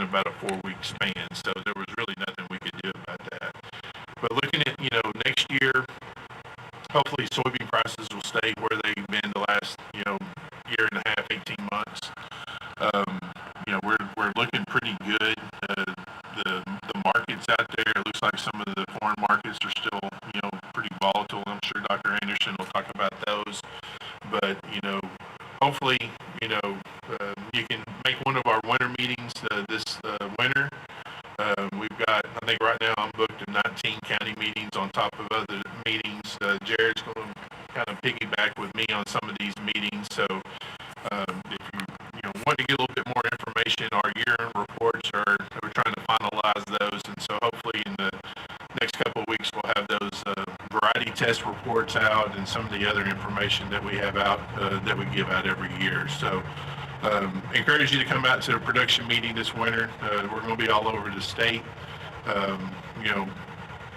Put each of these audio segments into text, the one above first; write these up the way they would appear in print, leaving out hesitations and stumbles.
about a 4-week span, so there was really nothing we could do about that. But looking at, next year, hopefully soybean prices will stay where they've been the last, year and a half, 18 months. We're looking pretty good. The markets out there, it looks like some of the foreign markets are still, pretty volatile. I'm sure Dr. Anderson will talk about those. But, hopefully, you can make one of our winter meetings this winter. We've got, I think right now I'm booked to 19 county meetings on top of other meetings. Jared's going to kind of piggyback with me on some of these meetings. So if you want to get a little bit more information, our year-end reports we're trying to finalize those. And so hopefully in the next couple of weeks we'll have those variety test reports out and some of the other information that we have out that we give out every year. So encourage you to come out to the production meeting this winter. We're going to be all over the state.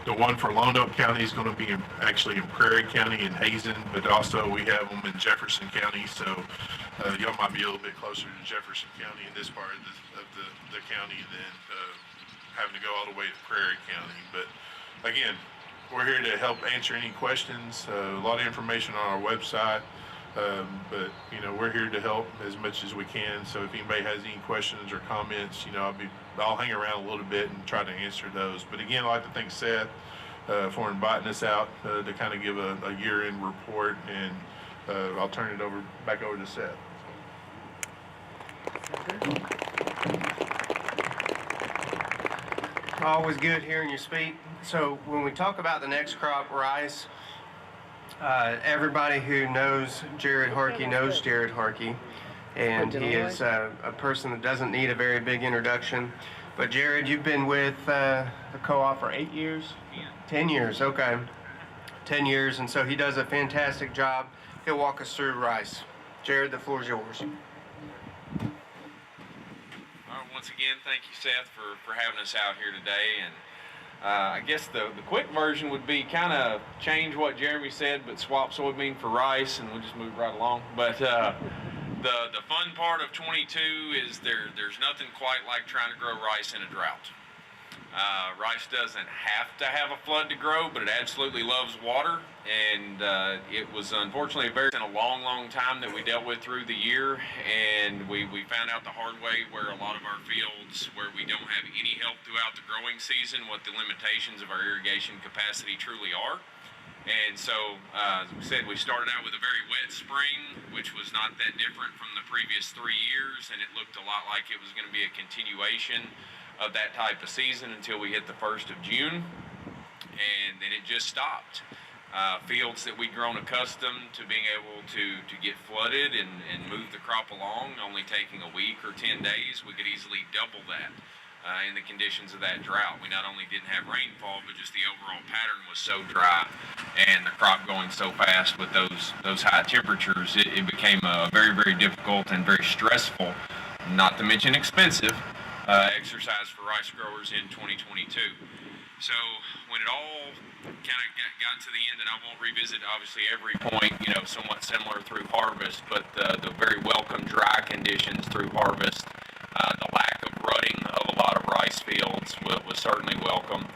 The one for Lone Oak County is going to be actually in Prairie County and Hazen, but also we have them in Jefferson County. So y'all might be a little bit closer to Jefferson County in this part of the county than having to go all the way to Prairie County. But again, we're here to help answer any questions. A lot of information on our website. But we're here to help as much as we can. So if anybody has any questions or comments, I'll hang around a little bit and try to answer those. But again, I'd like to thank Seth for inviting us out to kind of give a year-end report, and I'll turn it back over to Seth. Always good hearing you speak. So when we talk about the next crop, rice, everybody who knows Jared Harkey knows Jared Harkey, and he is a person that doesn't need a very big introduction. But Jared, you've been with the co-op for 8 years? 10 years, okay. 10 years, and so he does a fantastic job. He'll walk us through rice. Jared, the floor is yours. Once again, thank you, Seth, for having us out here today. And I guess the quick version would be kind of change what Jeremy said, but swap soybean for rice, and we'll just move right along. But the fun part of 22 is there's nothing quite like trying to grow rice in a drought. Rice doesn't have to have a flood to grow, but it absolutely loves water. And it was unfortunately in a long time that we dealt with through the year, and we found out the hard way where a lot of our fields where we don't have any help throughout the growing season, what the limitations of our irrigation capacity truly are. And so, as we said, we started out with a very wet spring, which was not that different from the previous 3 years, and it looked a lot like it was going to be a continuation of that type of season until we hit the 1st of June, and then it just stopped. Fields that we'd grown accustomed to being able to get flooded and move the crop along, only taking a week or 10 days, we could easily double that in the conditions of that drought. We not only didn't have rainfall, but just the overall pattern was so dry and the crop going so fast with those high temperatures, it became a very, very difficult and very stressful, not to mention expensive, exercise for rice growers in 2022. So when it all kind of got to the end, and I won't revisit obviously every point, somewhat similar through harvest, but the very welcome dry conditions through harvest, the lack of rutting of a lot of rice fields was certainly welcome.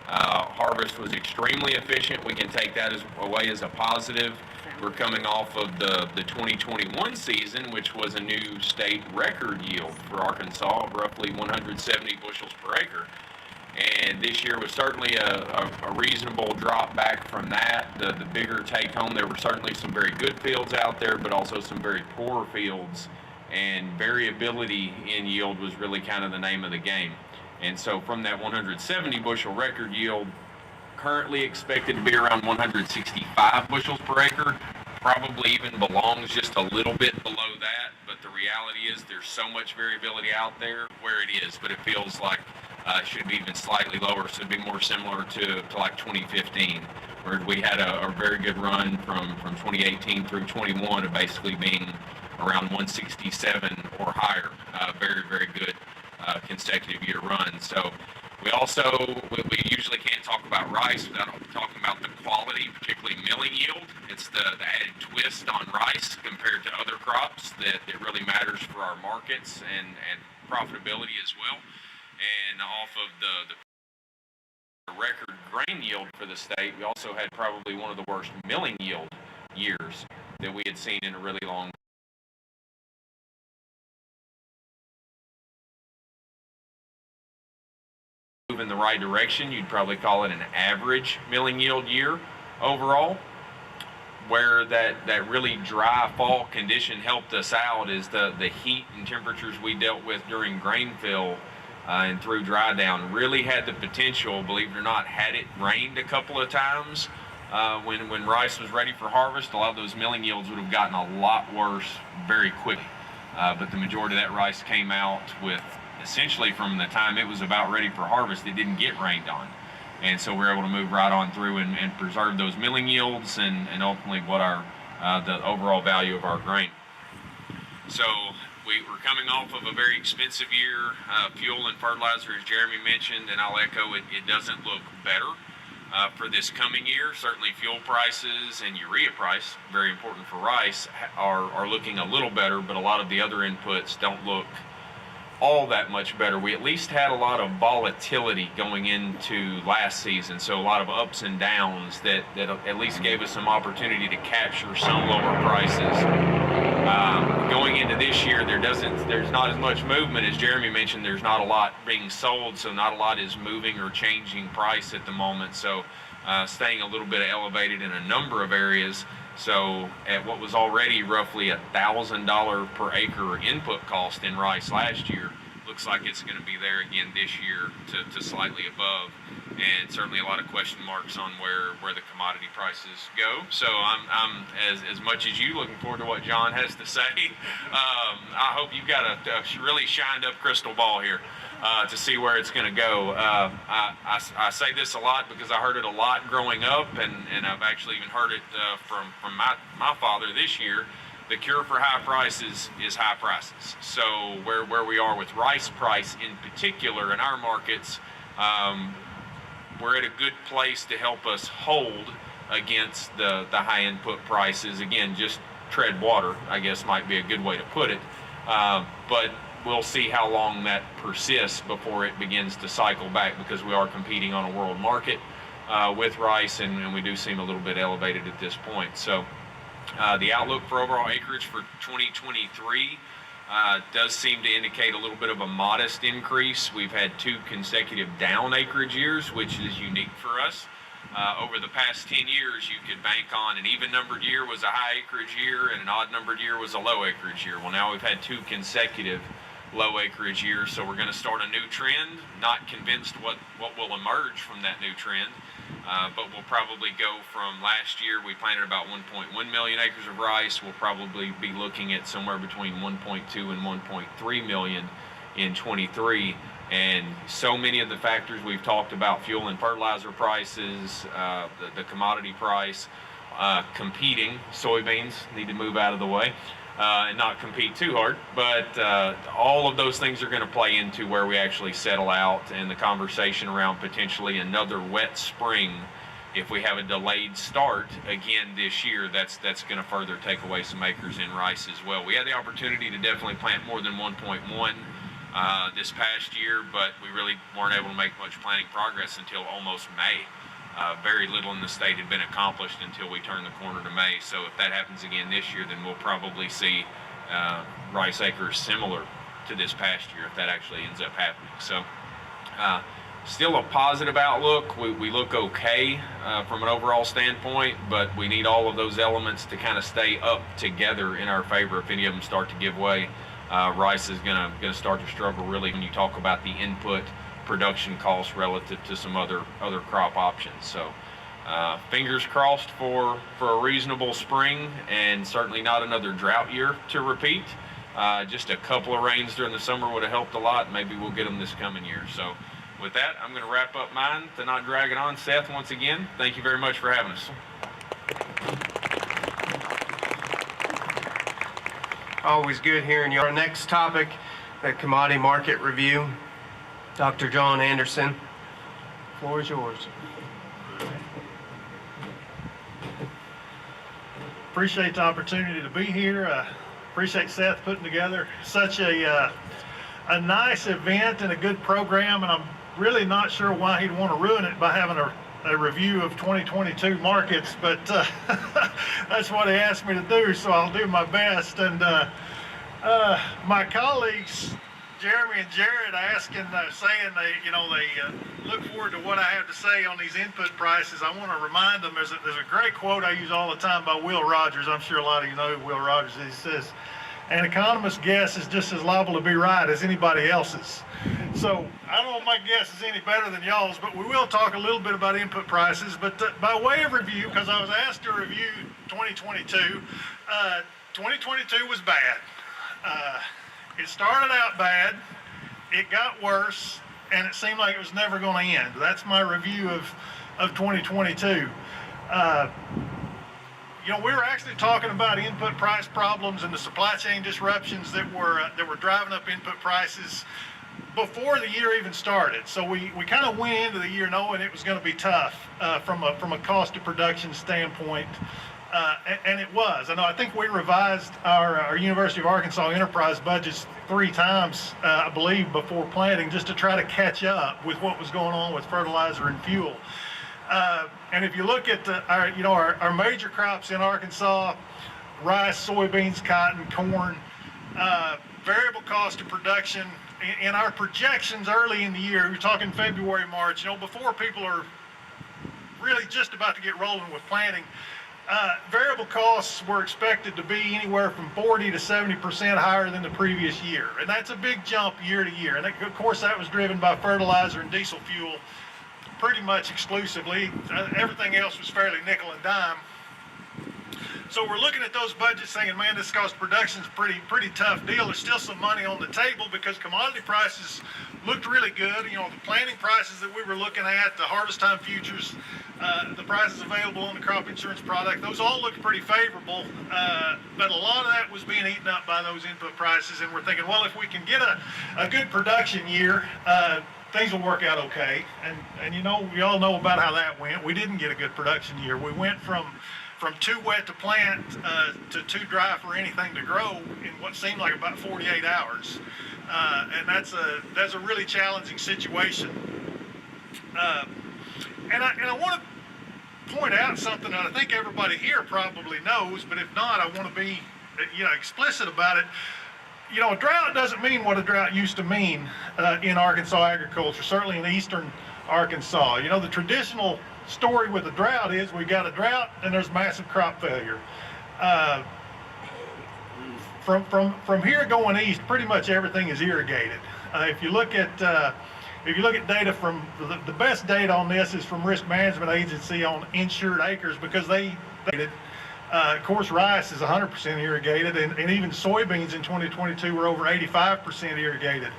Harvest was extremely efficient. We can take that away as a positive. We're coming off of the 2021 season, which was a new state record yield for Arkansas of roughly 170 bushels per acre. And this year was certainly a reasonable drop back from that. The bigger take home, there were certainly some very good fields out there, but also some very poor fields. And variability in yield was really kind of the name of the game. And so from that 170 bushel record yield, currently expected to be around 165 bushels per acre, probably even belongs just a little bit below that. But the reality is there's so much variability out there where it is, but it feels like it should be even slightly lower, so it'd be more similar to like 2015, where we had a very good run from 2018 through 21 of basically being around 167 or higher. Very, very good consecutive year run. So we usually can't talk about rice without talking about the quality, particularly milling yield. It's the added twist on rice compared to other crops that really matters for our markets and profitability as well. And off of the record grain yield for the state, we also had probably one of the worst milling yield years that we had seen in a really long move in the right direction. You'd probably call it an average milling yield year overall. Where that really dry fall condition helped us out is the heat and temperatures we dealt with during grain fill and through dry down really had the potential, believe it or not, had it rained a couple of times when rice was ready for harvest, a lot of those milling yields would have gotten a lot worse very quickly. But the majority of that rice came out with essentially from the time it was about ready for harvest, it didn't get rained on. And so we're able to move right on through and preserve those milling yields and ultimately what our the overall value of our grain. So we're coming off of a very expensive year. Fuel and fertilizer, as Jeremy mentioned, and I'll echo it, it doesn't look better for this coming year. Certainly fuel prices and urea price, very important for rice, are looking a little better, but a lot of the other inputs don't look all that much better. We at least had a lot of volatility going into last season, so a lot of ups and downs that at least gave us some opportunity to capture some lower prices. Going into this year, there's not as much movement as Jeremy mentioned. There's not a lot being sold, so not a lot is moving or changing price at the moment. So staying a little bit elevated in a number of areas. So at what was already roughly $1,000 per acre input cost in rice last year, looks like it's going to be there again this year to slightly above, and certainly a lot of question marks on where the commodity prices go. So I'm as much as you looking forward to what John has to say. I hope you've got a really shined up crystal ball here to see where it's going to go. I say this a lot because I heard it a lot growing up, and I've actually even heard it from my father this year. The cure for high prices is high prices. So where we are with rice price in particular in our markets, we're at a good place to help us hold against the high input prices. Again, just tread water, I guess might be a good way to put it. But we'll see how long that persists before it begins to cycle back, because we are competing on a world market with rice, and we do seem a little bit elevated at this point. So the outlook for overall acreage for 2023 does seem to indicate a little bit of a modest increase. We've had 2 consecutive down acreage years, which is unique for us. Over the past 10 years, you could bank on an even numbered year was a high acreage year and an odd numbered year was a low acreage year. Well, now we've had 2 consecutive low acreage years, so we're going to start a new trend. Not convinced what will emerge from that new trend, but we'll probably go from last year, we planted about 1.1 million acres of rice. We'll probably be looking at somewhere between 1.2 and 1.3 million in 23. And so many of the factors we've talked about, fuel and fertilizer prices, the commodity price, competing, soybeans need to move out of the way and not compete too hard. But all of those things are going to play into where we actually settle out, and the conversation around potentially another wet spring. If we have a delayed start again this year, that's going to further take away some acres in rice as well. We had the opportunity to definitely plant more than 1.1 this past year, but we really weren't able to make much planting progress until almost May. Very little in the state had been accomplished until we turned the corner to May. So if that happens again this year, then we'll probably see rice acres similar to this past year if that actually ends up happening. So still a positive outlook. We look okay from an overall standpoint, but we need all of those elements to kind of stay up together in our favor. If any of them start to give way, rice is gonna start to struggle really when you talk about the input production costs relative to some other crop options. So fingers crossed for a reasonable spring, and certainly not another drought year to repeat. Just a couple of rains during the summer would have helped a lot. Maybe we'll get them this coming year. So with that, I'm going to wrap up mine to not drag it on. Seth, once again, thank you very much for having us. Always good hearing you. Our next topic, the commodity market review. Dr. John Anderson, the floor is yours. Appreciate the opportunity to be here. Appreciate Seth putting together such a a nice event and a good program, and I'm really not sure why he'd want to ruin it by having a review of 2022 markets, but that's what he asked me to do, so I'll do my best. And my colleagues, Jeremy and Jared, saying they look forward to what I have to say on these input prices. I want to remind them there's a great quote I use all the time by Will Rogers. I'm sure a lot of you know who Will Rogers is. He says, "An economist's guess is just as liable to be right as anybody else's." So I don't know if my guess is any better than y'all's, but we will talk a little bit about input prices. But by way of review, because I was asked to review 2022, 2022 was bad. It started out bad, it got worse, and it seemed like it was never going to end. That's my review of 2022. We were actually talking about input price problems and the supply chain disruptions that were driving up input prices before the year even started. So we kind of went into the year knowing it was going to be tough from a cost of production standpoint. And it was. I think we revised our University of Arkansas enterprise budgets 3 times, I believe, before planting, just to try to catch up with what was going on with fertilizer and fuel. And if you look at our major crops in Arkansas, rice, soybeans, cotton, corn, variable cost of production, in our projections early in the year, we're talking February, March, before people are really just about to get rolling with planting, variable costs were expected to be anywhere from 40 to 70% higher than the previous year. And that's a big jump year to year. And of course, that was driven by fertilizer and diesel fuel pretty much exclusively. Everything else was fairly nickel and dime. So we're looking at those budgets saying, man, this cost of production is a pretty tough deal. There's still some money on the table because commodity prices looked really good. The planting prices that we were looking at, the harvest time futures, the prices available on the crop insurance product, those all looked pretty favorable. But a lot of that was being eaten up by those input prices. And we're thinking, well, if we can get a good production year, things will work out okay. And we all know about how that went. We didn't get a good production year. We went from too wet to plant to too dry for anything to grow in what seemed like about 48 hours. And that's a really challenging situation. And I want to point out something that I think everybody here probably knows, but if not, I want to be explicit about it. A drought doesn't mean what a drought used to mean in Arkansas agriculture, certainly in eastern Arkansas. The traditional story with a drought is we got a drought and there's massive crop failure. From here going east, pretty much everything is irrigated. If you look at data from the best data on this is from Risk Management Agency on insured acres, because they of course, rice is 100% irrigated, and even soybeans in 2022 were over 85% irrigated.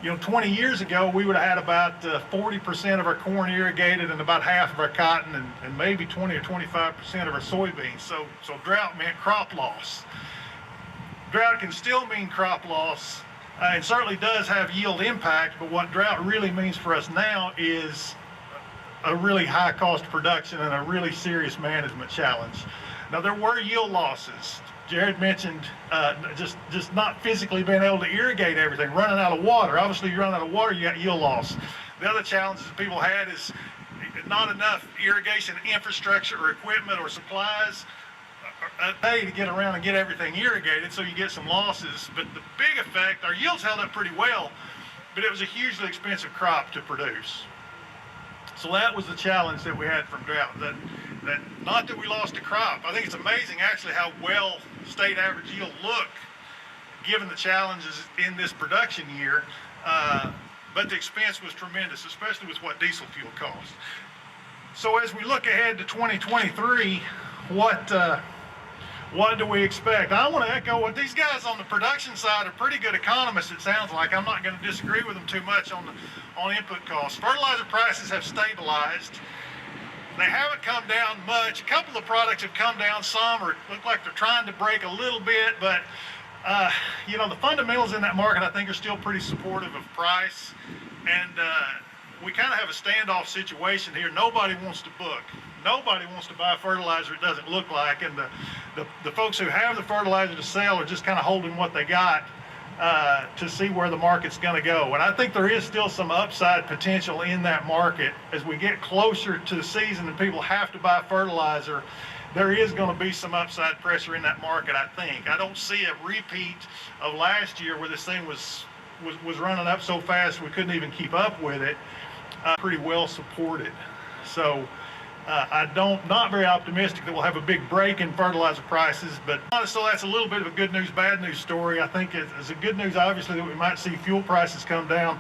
20 years ago, we would have had about 40% of our corn irrigated and about half of our cotton and maybe 20 or 25% of our soybeans. So drought meant crop loss. Drought can still mean crop loss, and certainly does have yield impact, but what drought really means for us now is a really high cost of production and a really serious management challenge. Now, there were yield losses. Jared mentioned just not physically being able to irrigate everything, running out of water. Obviously, you run out of water, you got yield loss. The other challenges people had is not enough irrigation infrastructure or equipment or supplies to get around and get everything irrigated, so you get some losses. But the big effect, our yields held up pretty well, but it was a hugely expensive crop to produce. So that was the challenge that we had from drought. That not that we lost a crop. I think it's amazing actually how well state average yield look given the challenges in this production year. But the expense was tremendous, especially with what diesel fuel cost. So as we look ahead to 2023, what do we expect? I want to echo what these guys on the production side are pretty good economists, it sounds like. I'm not going to disagree with them too much on input costs. Fertilizer prices have stabilized. They haven't come down much. A couple of products have come down some, or look like they're trying to break a little bit, but the fundamentals in that market I think are still pretty supportive of price. And we kind of have a standoff situation here. Nobody wants to book. Nobody wants to buy fertilizer it doesn't look like, and the folks who have the fertilizer to sell are just kind of holding what they got to see where the market's going to go. And I think there is still some upside potential in that market as we get closer to the season and people have to buy fertilizer. There is going to be some upside pressure in that market, I think. I don't see a repeat of last year where this thing was running up so fast we couldn't even keep up with it. Pretty well supported. So not very optimistic that we'll have a big break in fertilizer prices, but so that's a little bit of a good news, bad news story. I think it's a good news, obviously, that we might see fuel prices come down.